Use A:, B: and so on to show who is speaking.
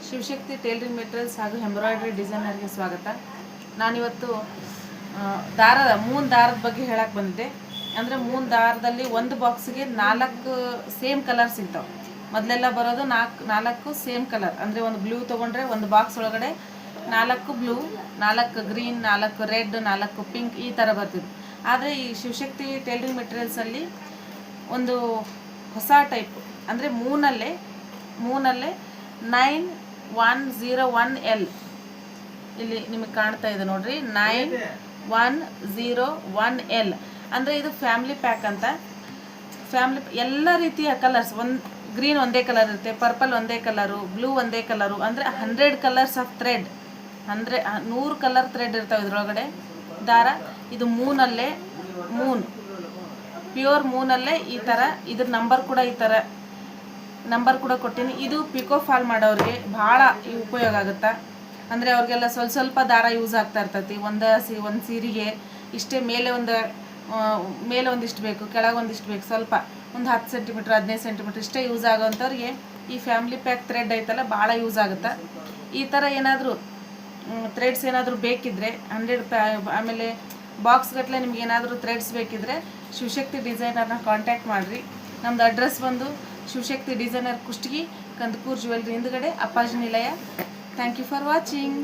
A: Shivashakti tailoring materials ಹಾಗೂ embroidery ಡಿಸೈನರ್ಗೆ ಸ್ವಾಗತ. ನಾನಿವತ್ತು ಮೂನ್ ದಾರದ ಬಗ್ಗೆ ಹೇಳಕ್ಕೆ ಬಂದಿದ್ದೆ. ಅಂದರೆ ಮೂನ್ ದಾರದಲ್ಲಿ ಒಂದು ಬಾಕ್ಸ್ಗೆ 4 ಸೇಮ್ ಕಲರ್ ಸಿಗ್ತಾವೆ. ಮೊದಲೆಲ್ಲ ಬರೋದು ನಾಲ್ಕು ಸೇಮ್ ಕಲರ್. ಅಂದರೆ ಒಂದು ಬ್ಲೂ ತೊಗೊಂಡ್ರೆ ಒಂದು ಬಾಕ್ಸ್ ಒಳಗಡೆ 4 ಬ್ಲೂ, 4 ಗ್ರೀನ್, 4 ರೆಡ್, 4 ಪಿಂಕ್ ಈ ಥರ ಬರ್ತಿತ್ತು. ಆದರೆ ಈ ಶಿವಶಕ್ತಿ ಟೇಲರಿಂಗ್ ಮೆಟೀರಿಯಲ್ಸಲ್ಲಿ ಒಂದು ಹೊಸ ಟೈಪ್, ಅಂದರೆ ಮೂನಲ್ಲೇ 9101L ಇಲ್ಲಿ ನಿಮಗೆ ಕಾಣ್ತಾ ಇದೆ ನೋಡ್ರಿ. 9101L ಅಂದರೆ ಇದು ಫ್ಯಾಮಿಲಿ ಪ್ಯಾಕ್ ಅಂತ. ಎಲ್ಲ ರೀತಿಯ ಕಲರ್ಸ್, ಗ್ರೀನ್ ಒಂದೇ ಕಲರ್ ಇರುತ್ತೆ, ಪರ್ಪಲ್ ಒಂದೇ ಕಲರು, ಬ್ಲೂ ಒಂದೇ ಕಲರು, ಅಂದರೆ 100 colours of thread, 100 colour thread ಇರ್ತಾವೆ ಇದರೊಳಗಡೆ ದಾರ. ಇದು ಪ್ಯೂರ್ ಮೂನಲ್ಲೇ ಈ ಥರ. ಇದ್ರ ನಂಬರ್ ಕೂಡ ಕೊಟ್ಟಿನಿ. ಇದು ಪಿಕೋ ಫಾಲ್ ಮಾಡೋರಿಗೆ ಭಾಳ ಉಪಯೋಗ ಆಗುತ್ತಾ. ಅಂದರೆ ಅವ್ರಿಗೆಲ್ಲ ಸ್ವಲ್ಪ ದಾರ ಯೂಸ್ ಆಗ್ತಾ ಇರ್ತೈತಿ. ಒಂದು ಸೀರೆಗೆ ಇಷ್ಟೇ, ಮೇಲೆ ಒಂದಿಷ್ಟು ಬೇಕು, ಕೆಳಗೆ ಒಂದಿಷ್ಟು ಬೇಕು, ಸ್ವಲ್ಪ ಒಂದು 10 ಸೆಂಟಿಮೀಟ್ರ್ 15 ಸೆಂಟಿಮೀಟ್ರ್ ಇಷ್ಟೇ ಯೂಸ್ ಆಗೋವಂಥವ್ರಿಗೆ ಈ ಫ್ಯಾಮಿಲಿ ಪ್ಯಾಕ್ ಥ್ರೆಡ್ ಐತಲ್ಲ ಭಾಳ ಯೂಸ್ ಆಗುತ್ತೆ. ಈ ಥರ ಏನಾದರೂ ಥ್ರೆಡ್ಸ್ ಏನಾದರೂ ಬೇಕಿದ್ದರೆ 100 ಆಮೇಲೆ ಬಾಕ್ಸ್ ಗಟ್ಟಲೆ ನಿಮ್ಗೆ ಏನಾದರೂ ಥ್ರೆಡ್ಸ್ ಬೇಕಿದ್ದರೆ ಶಿವಶಕ್ತಿ ಡಿಸೈನರ್ನ ಕಾಂಟ್ಯಾಕ್ಟ್ ಮಾಡಿರಿ. ನಮ್ಮದು ಅಡ್ರೆಸ್ ಬಂದು ಶಿವಶಕ್ತಿ ಡಿಸೈನರ್, ಕುಷ್ಟಗಿ, ಕಂದಕೂರು ಜ್ಯುವೆಲ್ರಿ ಹಿಂದ್ಗಡೆ, Appaji Nilaya. Thank you for watching.